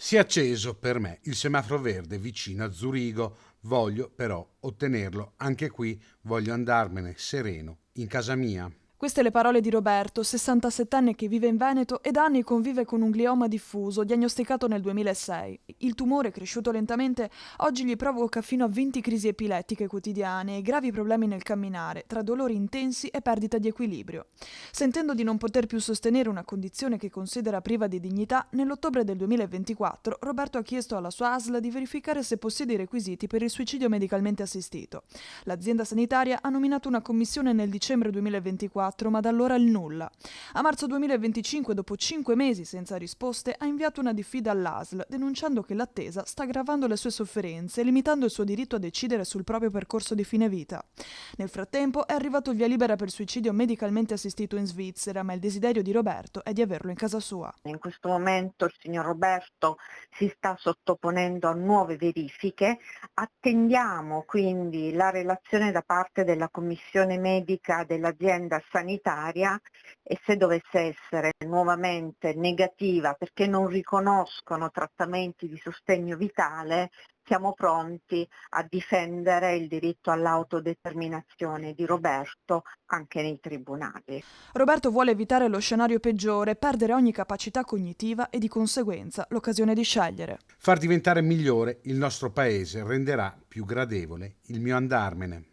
Si è acceso per me il semaforo verde vicino a Zurigo, voglio però ottenerlo anche qui, voglio andarmene sereno in casa mia. Queste le parole di Roberto, 67enne che vive in Veneto e da anni convive con un glioma diffuso, diagnosticato nel 2006. Il tumore, cresciuto lentamente, oggi gli provoca fino a 20 crisi epilettiche quotidiane e gravi problemi nel camminare, tra dolori intensi e perdita di equilibrio. Sentendo di non poter più sostenere una condizione che considera priva di dignità, nell'ottobre del 2024 Roberto ha chiesto alla sua ASL di verificare se possiede i requisiti per il suicidio medicalmente assistito. L'azienda sanitaria ha nominato una commissione nel dicembre 2024, ma da allora il nulla. A marzo 2025, dopo 5 mesi senza risposte, ha inviato una diffida all'ASL, denunciando che l'attesa sta aggravando le sue sofferenze e limitando il suo diritto a decidere sul proprio percorso di fine vita. Nel frattempo è arrivato il via libera per suicidio medicalmente assistito in Svizzera, ma il desiderio di Roberto è di averlo in casa sua. In questo momento il signor Roberto si sta sottoponendo a nuove verifiche, attendiamo quindi la relazione da parte della commissione medica dell'azienda sanitaria e se dovesse essere nuovamente negativa perché non riconoscono trattamenti di sostegno vitale, siamo pronti a difendere il diritto all'autodeterminazione di Roberto anche nei tribunali. Roberto vuole evitare lo scenario peggiore, perdere ogni capacità cognitiva e di conseguenza l'occasione di scegliere. Far diventare migliore il nostro paese renderà più gradevole il mio andarmene.